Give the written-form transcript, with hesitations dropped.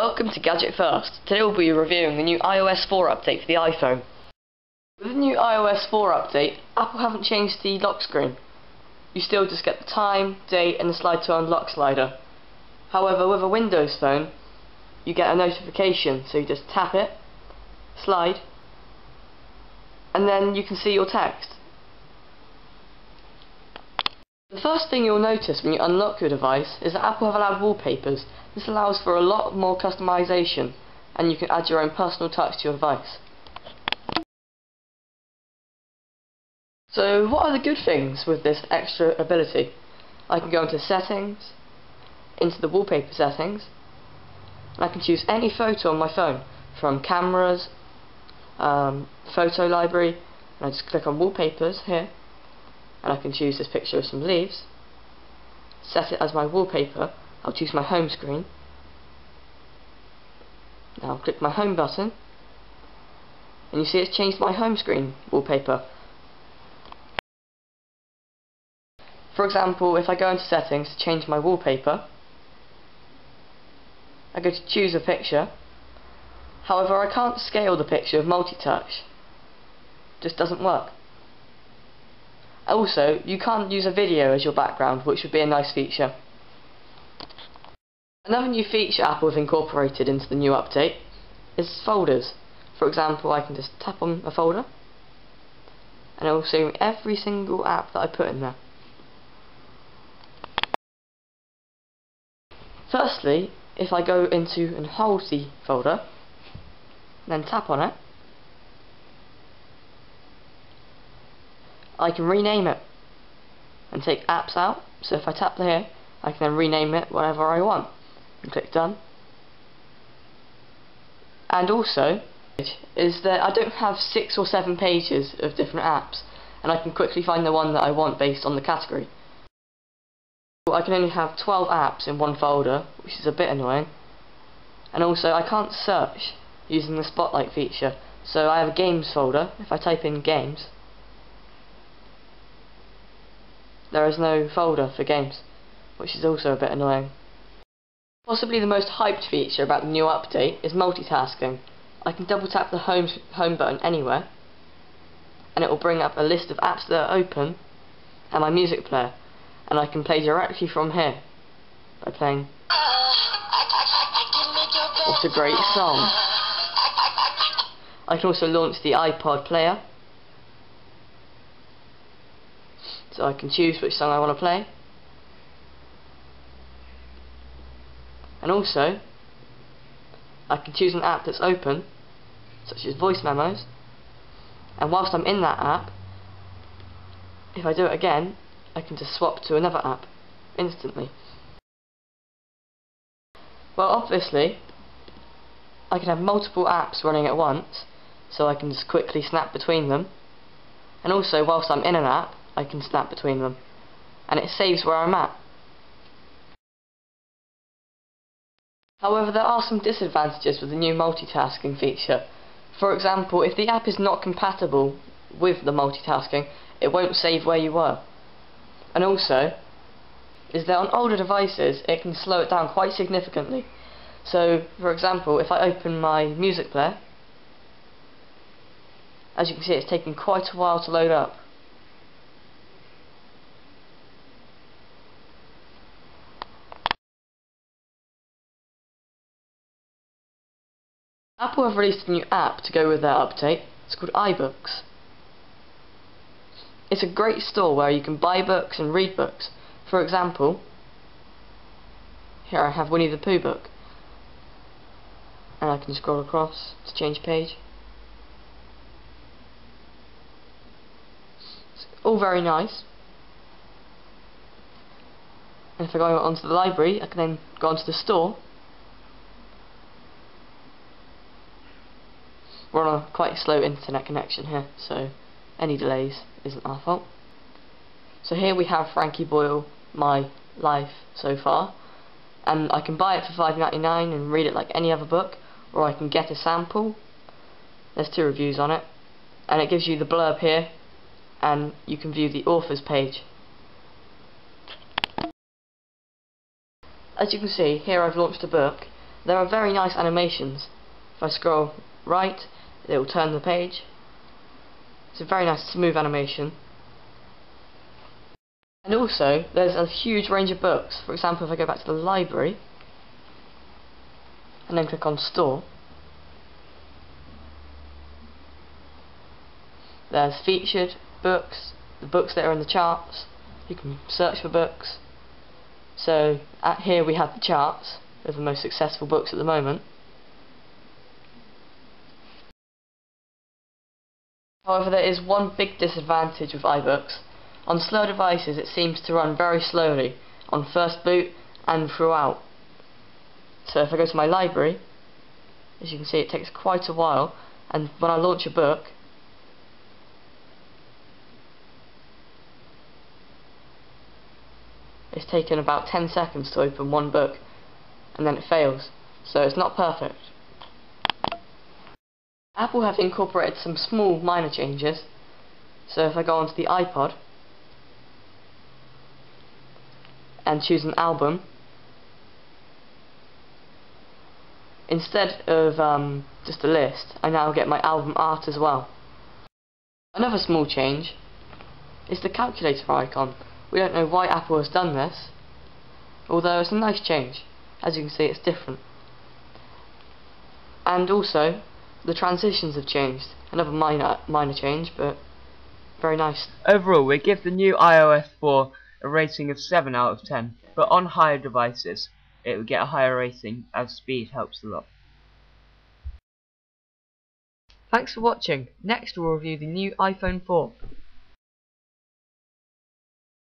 Welcome to Gadget First. Today we'll be reviewing the new iOS4 update for the iPhone. With the new iOS4 update, Apple haven't changed the lock screen. You still just get the time, date and the slide to unlock slider. However, with a Windows phone, you get a notification, so you just tap it, slide, and then you can see your text. The first thing you'll notice when you unlock your device is that Apple have allowed wallpapers. This allows for a lot more customization, and you can add your own personal touch to your device. So what are the good things with this extra ability? I can go into settings, into the wallpaper settings, and I can choose any photo on my phone, from cameras, photo library, and I just click on wallpapers here, and I can choose this picture of some leaves, set it as my wallpaper. I'll choose my home screen. Now I'll click my home button, and you see it's changed my home screen wallpaper. For example, if I go into settings to change my wallpaper, I go to choose a picture. However, I can't scale the picture with multi-touch. It just doesn't work. Also, you can't use a video as your background, which would be a nice feature. Another new feature Apple have incorporated into the new update is folders. For example, I can just tap on a folder and it will show me every single app that I put in there. Firstly, if I go into and hold the folder, then tap on it, I can rename it and take apps out. So if I tap here, I can then rename it whatever I want and click done. And also is that I don't have 6 or 7 pages of different apps, and I can quickly find the one that I want based on the category. I can only have 12 apps in one folder, which is a bit annoying. And also I can't search using the spotlight feature, so I have a games folder. If I type in games, there is no folder for games, which is also a bit annoying. Possibly the most hyped feature about the new update is multitasking. I can double tap the home button anywhere, and it will bring up a list of apps that are open and my music player, and I can play directly from here by playing What a Great Song. I can also launch the iPod player, so I can choose which song I want to play. And also, I can choose an app that's open, such as voice memos, and whilst I'm in that app, if I do it again, I can just swap to another app instantly. Well, obviously, I can have multiple apps running at once, so I can just quickly snap between them. And also, whilst I'm in an app, I can snap between them, and it saves where I'm at. However, there are some disadvantages with the new multitasking feature. For example, if the app is not compatible with the multitasking, it won't save where you were. And also, is that on older devices it can slow it down quite significantly. So, for example, if I open my music player, as you can see, it's taking quite a while to load up. Apple have released a new app to go with their update. It's called iBooks. It's a great store where you can buy books and read books. For example, here I have Winnie the Pooh book, and I can scroll across to change page. It's all very nice. And if I go onto the library, I can then go onto the store. We're on a quite slow internet connection here, so any delays isn't our fault. So here we have Frankie Boyle, My Life so far, and I can buy it for $5.99 and read it like any other book, or I can get a sample. There's 2 reviews on it, and it gives you the blurb here, and you can view the author's page. As you can see, here I've launched a book, There are very nice animations. If I scroll right, it will turn the page. It's a very nice smooth animation. And also, there's a huge range of books. For example, if I go back to the library and then click on Store, there's featured books, the books that are in the charts. You can search for books. So here we have the charts of the most successful books at the moment. However, there is one big disadvantage with iBooks. On slow devices it seems to run very slowly on first boot and throughout. So if I go to my library, as you can see, it takes quite a while, and when I launch a book, it's taken about 10 seconds to open one book, and then it fails. So it's not perfect. Apple have incorporated some small minor changes. So if I go onto the iPod and choose an album, instead of just a list, I now get my album art as well. Another small change is the calculator icon. We don't know why Apple has done this, although it's a nice change. As you can see, it's different. And also, the transitions have changed. Another minor change, but very nice. Overall, we give the new iOS4 a rating of 7 out of 10, but on higher devices it would get a higher rating as speed helps a lot. Thanks for watching. Next we'll review the new iPhone 4.